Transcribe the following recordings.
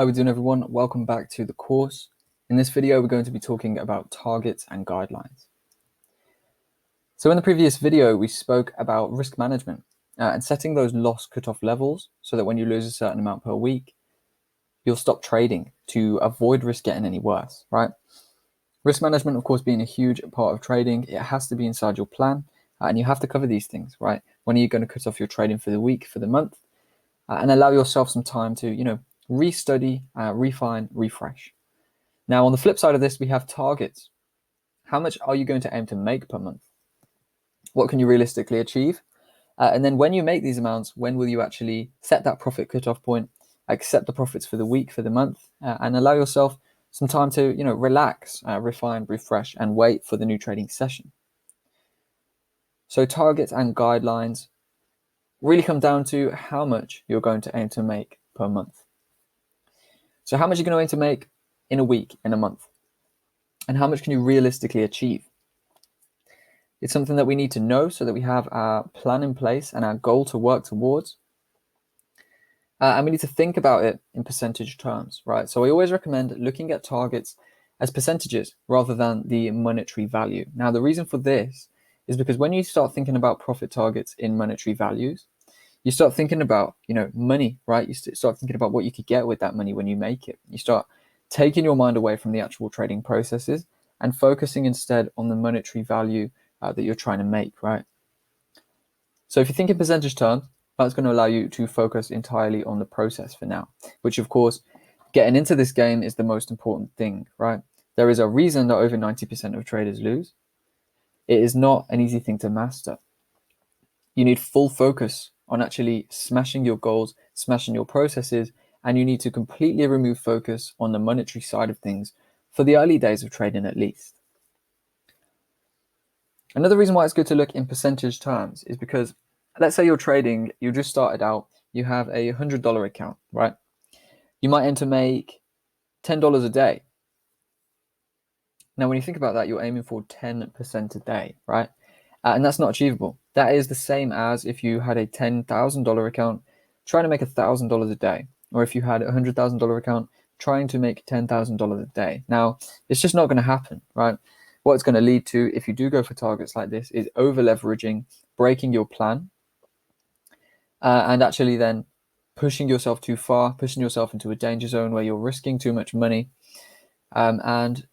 How are we doing, everyone? Welcome back to the course. In this video, we're going to be talking about targets and guidelines. So in the previous video, we spoke about risk management and setting those loss cutoff levels so that when you lose a certain amount per week, you'll stop trading to avoid risk getting any worse, right? Risk management, of course, being a huge part of trading, it has to be inside your plan and you have to cover these things, right? When are you going to cut off your trading for the week, for the month, and allow yourself some time to, restudy, refine, refresh. Now, on the flip side of this, we have targets. How much are you going to aim to make per month? What can you realistically achieve? And then when you make these amounts, when will you actually set that profit cutoff point, accept the profits for the week, for the month, and allow yourself some time to, relax, refine, refresh, and wait for the new trading session. So targets and guidelines really come down to how much you're going to aim to make per month. So how much are you going to aim to make in a week, in a month? And how much can you realistically achieve? It's something that we need to know so that we have our plan in place and our goal to work towards. And we need to think about it in percentage terms, right? So I always recommend looking at targets as percentages rather than the monetary value. Now, the reason for this is because when you start thinking about profit targets in monetary values, you start thinking about, money, right? You start thinking about what you could get with that money when you make it. You start taking your mind away from the actual trading processes and focusing instead on the monetary value that you're trying to make, right? So if you think in percentage terms, that's going to allow you to focus entirely on the process for now, which of course, getting into this game is the most important thing, right? There is a reason that over 90% of traders lose. It is not an easy thing to master. You need full focus on actually smashing your goals, smashing your processes, and you need to completely remove focus on the monetary side of things for the early days of trading at least. Another reason why it's good to look in percentage terms is because let's say you're trading, you just started out, you have a $100 account, right? You might aim to make $10 a day. Now, when you think about that, you're aiming for 10% a day, right? And that's not achievable. That is the same as if you had a $10,000 account trying to make $1,000 a day, or if you had a $100,000 account trying to make $10,000 a day. Now, it's just not going to happen, right? What it's going to lead to, if you do go for targets like this, is over leveraging, breaking your plan, and actually then pushing yourself too far, pushing yourself into a danger zone where you're risking too much money, and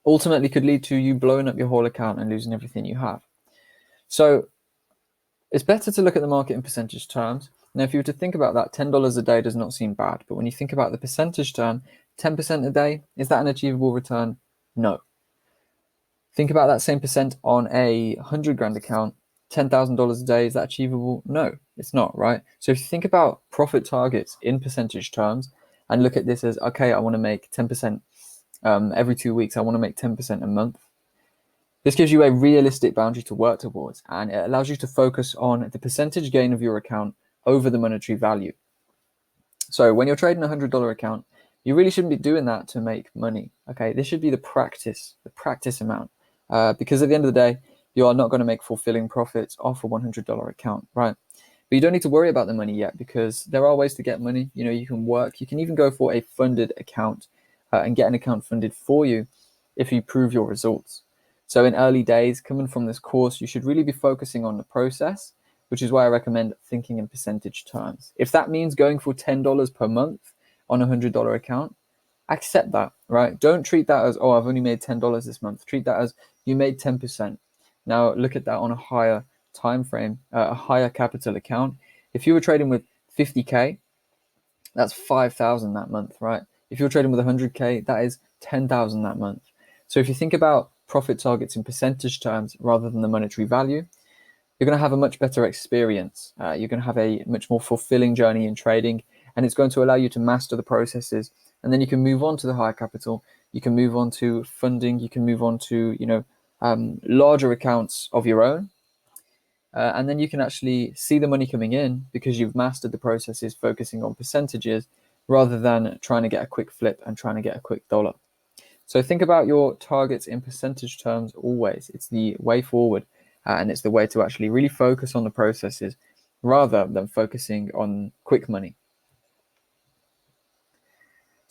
ultimately could lead to you blowing up your whole account and losing everything you have. So it's better to look at the market in percentage terms. Now, if you were to think about that, $10 a day does not seem bad. But when you think about the percentage term, 10% a day, is that an achievable return? No. Think about that same percent on a 100 grand account, $10,000 a day, is that achievable? No, it's not, right? So if you think about profit targets in percentage terms and look at this as, okay, I want to make 10% every 2 weeks, I want to make 10% a month. This gives you a realistic boundary to work towards, and it allows you to focus on the percentage gain of your account over the monetary value. So when you're trading a $100 account, you really shouldn't be doing that to make money. Okay, this should be the practice amount, because at the end of the day, you are not going to make fulfilling profits off a $100 account, right? But you don't need to worry about the money yet, because there are ways to get money. You can work. You can even go for a funded account and get an account funded for you if you prove your results. So in early days, coming from this course, you should really be focusing on the process, which is why I recommend thinking in percentage terms. If that means going for $10 per month on a $100 account, accept that, right? Don't treat that as, oh, I've only made $10 this month. Treat that as you made 10%. Now look at that on a higher time frame, a higher capital account. If you were trading with 50K, that's 5,000 that month, right? If you're trading with 100K, that is 10,000 that month. So if you think about profit targets in percentage terms rather than the monetary value, you're going to have a much better experience. You're going to have a much more fulfilling journey in trading, and it's going to allow you to master the processes. And then you can move on to the higher capital. You can move on to funding. You can move on to, larger accounts of your own. And then you can actually see the money coming in because you've mastered the processes, focusing on percentages rather than trying to get a quick flip and trying to get a quick dollar. So think about your targets in percentage terms always. It's the way forward, and it's the way to actually really focus on the processes rather than focusing on quick money.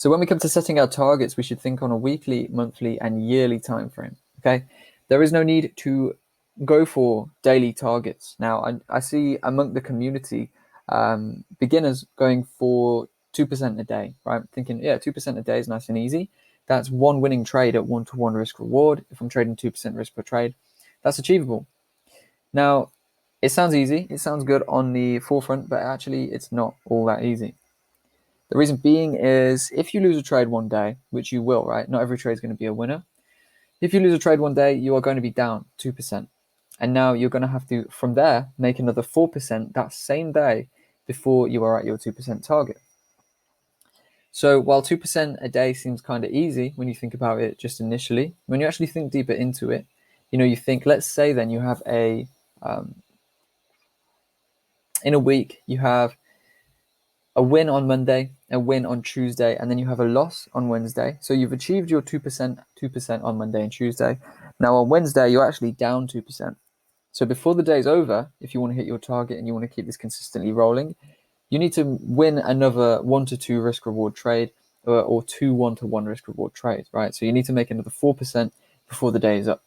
So when we come to setting our targets, we should think on a weekly, monthly, and yearly time frame. Okay, there is no need to go for daily targets. Now, I see among the community beginners going for 2% a day, right? Thinking, yeah, 2% a day is nice and easy. That's one winning trade at 1-to-1 risk reward. If I'm trading 2% risk per trade, that's achievable. Now, it sounds easy, it sounds good on the forefront, but actually it's not all that easy. The reason being is if you lose a trade one day, which you will, right? Not every trade is going to be a winner. If you lose a trade one day, you are going to be down 2%. And now you're going to have to, from there, make another 4% that same day before you are at your 2% target. So while 2% a day seems kind of easy when you think about it just initially, when you actually think deeper into it, you think, let's say then you have in a week, you have a win on Monday, a win on Tuesday, and then you have a loss on Wednesday. So you've achieved your 2% on Monday and Tuesday. Now on Wednesday, you're actually down 2%. So before the day's over, if you want to hit your target and you want to keep this consistently rolling, you need to win another 1-to-2 risk reward trade or 2 1-to-1 risk reward trades, right? So you need to make another 4% before the day is up.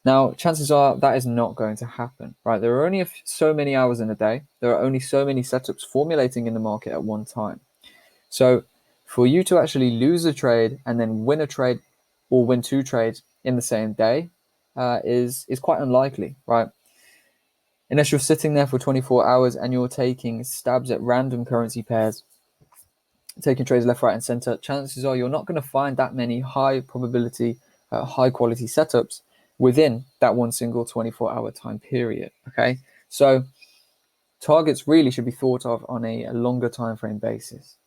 Now, chances are that is not going to happen, right? There are only so many hours in a day. There are only so many setups formulating in the market at one time. So for you to actually lose a trade and then win a trade or win two trades in the same day is quite unlikely, right? Unless you're sitting there for 24 hours and you're taking stabs at random currency pairs, taking trades left, right, and center, chances are you're not going to find that many high probability, high quality setups within that one single 24-hour time period. Okay, so targets really should be thought of on a longer time frame basis.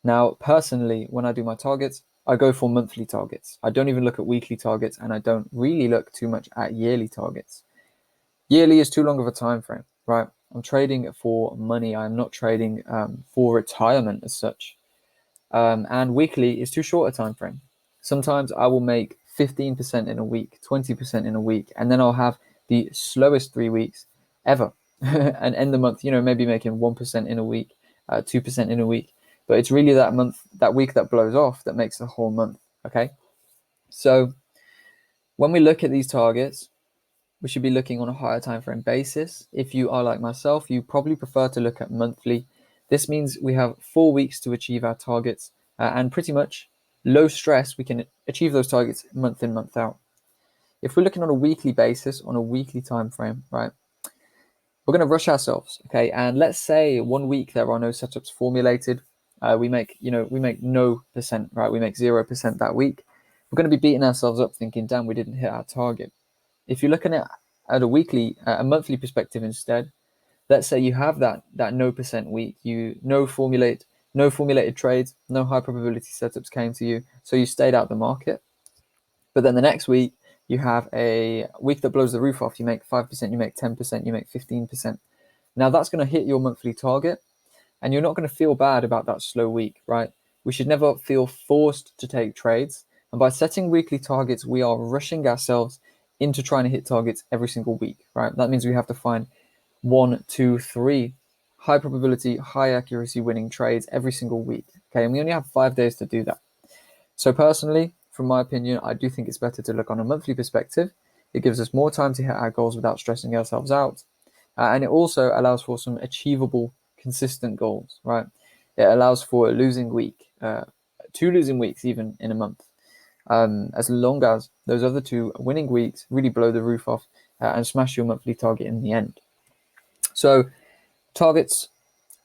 Now, personally, when I do my targets, I go for monthly targets. I don't even look at weekly targets, and I don't really look too much at yearly targets. Yearly is too long of a time frame, right? I'm trading for money. I'm not trading for retirement as such. And weekly is too short a time frame. Sometimes I will make 15% in a week, 20% in a week, and then I'll have the slowest 3 weeks ever and end the month, maybe making 1% in a week, 2% in a week. But it's really that week that blows off that makes the whole month. Okay. So when we look at these targets, we should be looking on a higher time frame basis. If you are like myself, you probably prefer to look at monthly. This means we have 4 weeks to achieve our targets and pretty much low stress, we can achieve those targets month in, month out. If we're looking on a weekly basis, on a weekly time frame, right, we're going to rush ourselves, okay? And let's say 1 week there are no setups formulated. We make no percent, right? We make 0% that week. We're going to be beating ourselves up thinking, damn, we didn't hit our target. If you're looking at a monthly perspective instead, let's say you have that no percent week, no formulated trades, no high probability setups came to you, so you stayed out the market. But then the next week you have a week that blows the roof off. You make 5%, you make 10%, you make 15%. Now that's going to hit your monthly target, and you're not going to feel bad about that slow week, right? We should never feel forced to take trades, and by setting weekly targets, we are rushing ourselves into trying to hit targets every single week, right? That means we have to find 1, 2, 3 high probability, high accuracy winning trades every single week. Okay, and we only have 5 days to do that. So personally, from my opinion, I do think it's better to look on a monthly perspective. It gives us more time to hit our goals without stressing ourselves out. And it also allows for some achievable, consistent goals, right? It allows for a losing week, 2 losing weeks even in a month. As long as those other 2 winning weeks really blow the roof off and smash your monthly target in the end. So targets,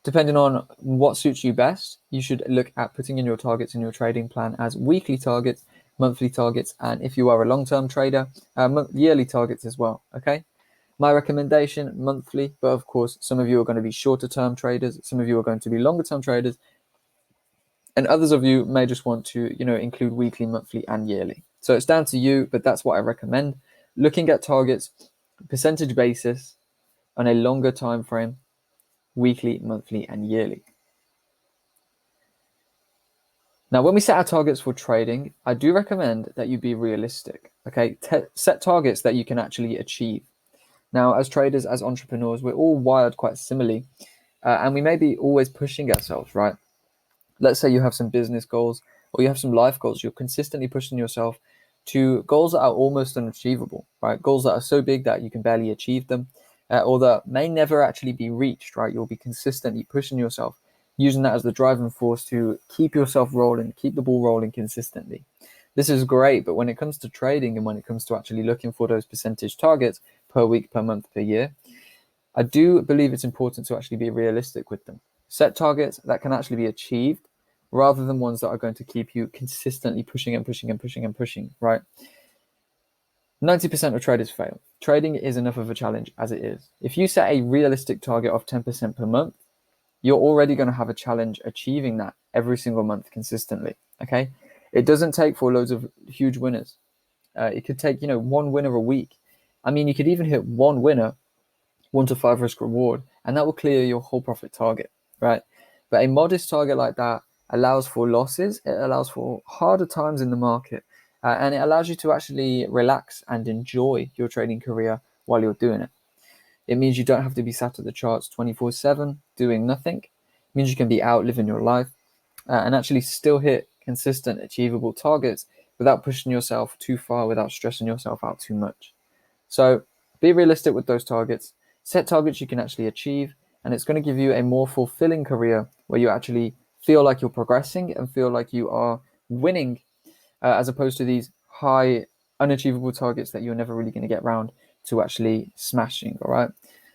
depending on what suits you best, you should look at putting in your targets in your trading plan as weekly targets, monthly targets, and if you are a long-term trader, yearly targets as well, okay? My recommendation, monthly, but of course, some of you are going to be shorter-term traders, some of you are going to be longer-term traders, and others of you may just want to, include weekly, monthly, and yearly. So it's down to you, but that's what I recommend. Looking at targets, percentage basis, on a longer time frame, weekly, monthly, and yearly. Now, when we set our targets for trading, I do recommend that you be realistic, okay? Set targets that you can actually achieve. Now, as traders, as entrepreneurs, we're all wired quite similarly, and we may be always pushing ourselves, right? Let's say you have some business goals or you have some life goals. You're consistently pushing yourself to goals that are almost unachievable, right? Goals that are so big that you can barely achieve them, or that may never actually be reached, right? You'll be consistently pushing yourself, using that as the driving force to keep yourself rolling, keep the ball rolling consistently. This is great, but when it comes to trading and when it comes to actually looking for those percentage targets per week, per month, per year, I do believe it's important to actually be realistic with them. Set targets that can actually be achieved rather than ones that are going to keep you consistently pushing and pushing and pushing and pushing, right? 90% of traders fail. Trading is enough of a challenge as it is. If you set a realistic target of 10% per month, you're already going to have a challenge achieving that every single month consistently. Okay. It doesn't take for loads of huge winners. It could take, one winner a week. I mean, you could even hit one winner, 1 to 5 risk reward, and that will clear your whole profit target, right? But a modest target like that allows for losses, it allows for harder times in the market, and it allows you to actually relax and enjoy your trading career while you're doing it. It means you don't have to be sat at the charts 24/7 doing nothing. It means you can be out living your life and actually still hit consistent, achievable targets without pushing yourself too far, without stressing yourself out too much. So be realistic with those targets, set targets you can actually achieve, and it's going to give you a more fulfilling career where you actually feel like you're progressing and feel like you are winning, as opposed to these high, unachievable targets that you're never really going to get around to actually smashing. All right.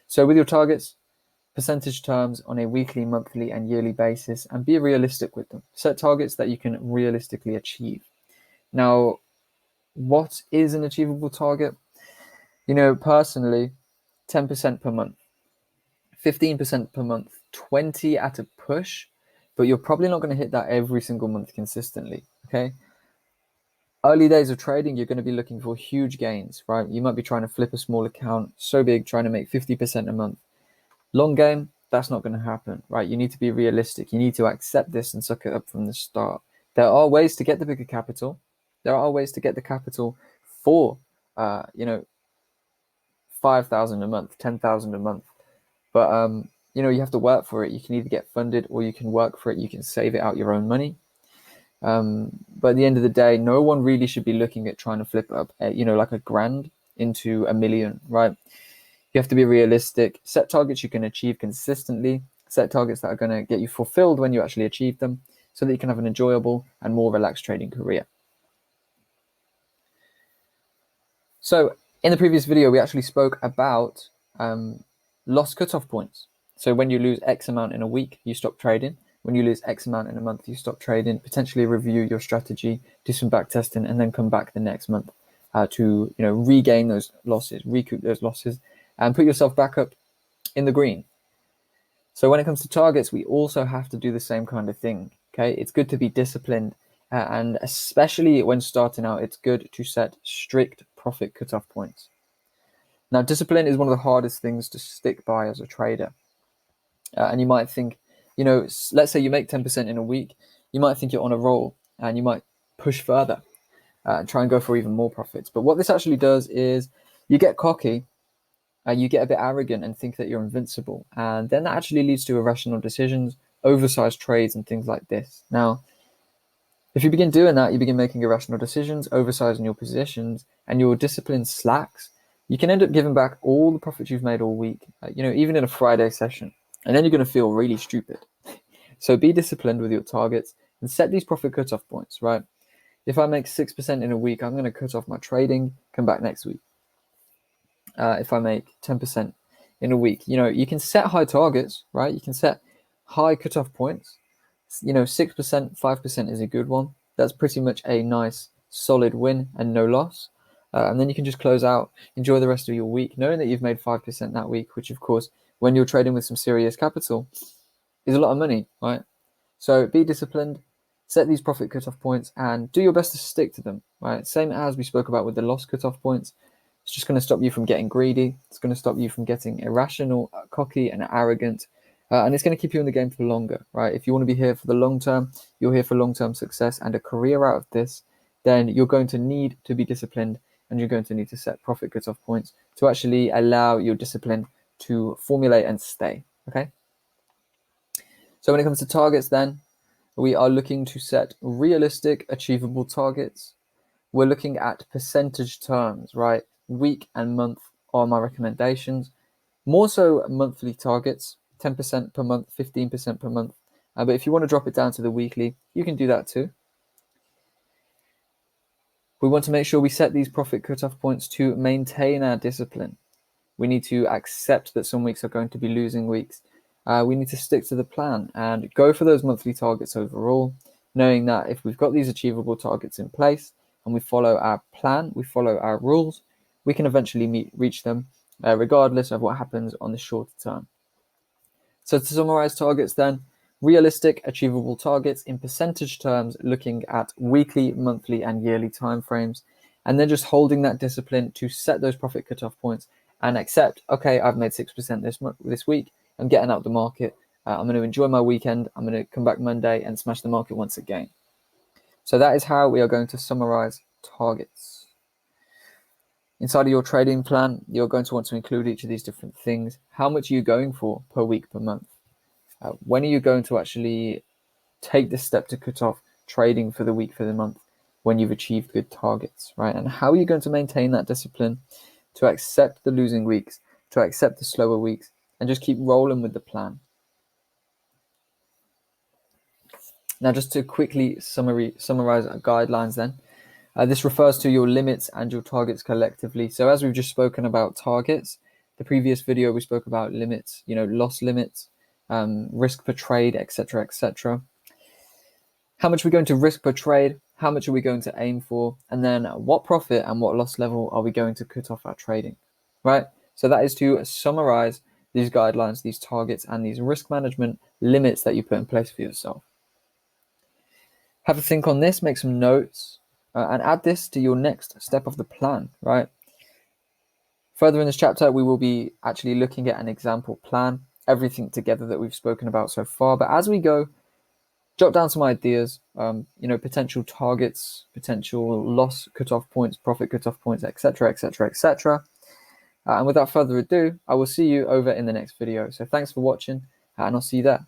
So with your targets, percentage terms on a weekly, monthly, and yearly basis, and be realistic with them. Set targets that you can realistically achieve. Now, what is an achievable target? Personally, 10% per month, 15% per month, 20 at a push, but you're probably not going to hit that every single month consistently. Okay. Early days of trading, you're going to be looking for huge gains, right? You might be trying to flip a small account so big, trying to make 50% a month. Long game, that's not going to happen, right? You need to be realistic. You need to accept this and suck it up from the start. There are ways to get the bigger capital. There are ways to get the capital for, 5,000 a month, 10,000 a month. But, you have to work for it. You can either get funded or you can work for it. You can save it out your own money. But at the end of the day, no one really should be looking at trying to flip up, like a grand into a million, right? You have to be realistic, set targets you can achieve consistently, set targets that are going to get you fulfilled when you actually achieve them so that you can have an enjoyable and more relaxed trading career. So in the previous video, we actually spoke about loss cutoff points. So when you lose X amount in a week, you stop trading. When you lose X amount in a month, you stop trading, potentially review your strategy, do some back testing, and then come back the next month to regain those losses, recoup those losses, and put yourself back up in the green. So when it comes to targets, we also have to do the same kind of thing. Okay, it's good to be disciplined, and especially when starting out, it's good to set strict profit cutoff points. Now, discipline is one of the hardest things to stick by as a trader. And you might think, let's say you make 10% in a week, you might think you're on a roll and you might push further and try and go for even more profits. But what this actually does is you get cocky, you get a bit arrogant and think that you're invincible. And then that actually leads to irrational decisions, oversized trades, and things like this. Now, if you begin doing that, you begin making irrational decisions, oversizing your positions, and your discipline slacks, you can end up giving back all the profits you've made all week, even in a Friday session. And then you're going to feel really stupid. So be disciplined with your targets and set these profit cutoff points, right? If I make 6% in a week, I'm going to cut off my trading, come back next week. If I make 10% in a week, you can set high targets, right? You can set high cutoff points. 6%, 5% is a good one. That's pretty much a nice solid win and no loss. And then you can just close out, enjoy the rest of your week, knowing that you've made 5% that week, which of course, when you're trading with some serious capital, is a lot of money, right? So be disciplined, set these profit cutoff points, and do your best to stick to them, right? Same as we spoke about with the loss cutoff points. It's just going to stop you from getting greedy. It's going to stop you from getting irrational, cocky, and arrogant. And it's going to keep you in the game for longer, right? If you want to be here for the long term, you're here for long-term success and a career out of this, then you're going to need to be disciplined and you're going to need to set profit cutoff points to actually allow your discipline to formulate and stay, okay? So when it comes to targets then, we are looking to set realistic, achievable targets. We're looking at percentage terms, right? Week and month are my recommendations. More so monthly targets, 10% per month, 15% per month. But if you want to drop it down to the weekly, you can do that too. We want to make sure we set these profit cutoff points to maintain our discipline. We need to accept that some weeks are going to be losing weeks. We need to stick to the plan and go for those monthly targets overall, knowing that if we've got these achievable targets in place and we follow our plan, we follow our rules, we can eventually reach them regardless of what happens on the shorter term. So to summarize targets then, realistic, achievable targets in percentage terms, looking at weekly, monthly, and yearly timeframes, and then just holding that discipline to set those profit cutoff points and accept, okay, I've made 6% this week. I'm getting out the market. I'm going to enjoy my weekend. I'm going to come back Monday and smash the market once again. So that is how we are going to summarize targets. Inside of your trading plan, you're going to want to include each of these different things. How much are you going for per week, per month? When are you going to actually take this step to cut off trading for the week, for the month, when you've achieved good targets, right? And how are you going to maintain that discipline to accept the losing weeks, to accept the slower weeks, and just keep rolling with the plan? Now, just to quickly summarize our guidelines then. This refers to your limits and your targets collectively. So as we've just spoken about targets, the previous video we spoke about limits, loss limits, risk per trade, etc., etc. How much are we going to risk per trade? How much are we going to aim for? And then what profit and what loss level are we going to cut off our trading, right? So that is to summarize these guidelines, these targets, and these risk management limits that you put in place for yourself. Have a think on this, make some notes, and add this to your next step of the plan, right? Further in this chapter, we will be actually looking at an example plan, everything together that we've spoken about so far. But as we go, jot down some ideas, potential targets, potential loss cutoff points, profit cutoff points, etc., etc., etc. And without further ado, I will see you over in the next video. So thanks for watching, and I'll see you there.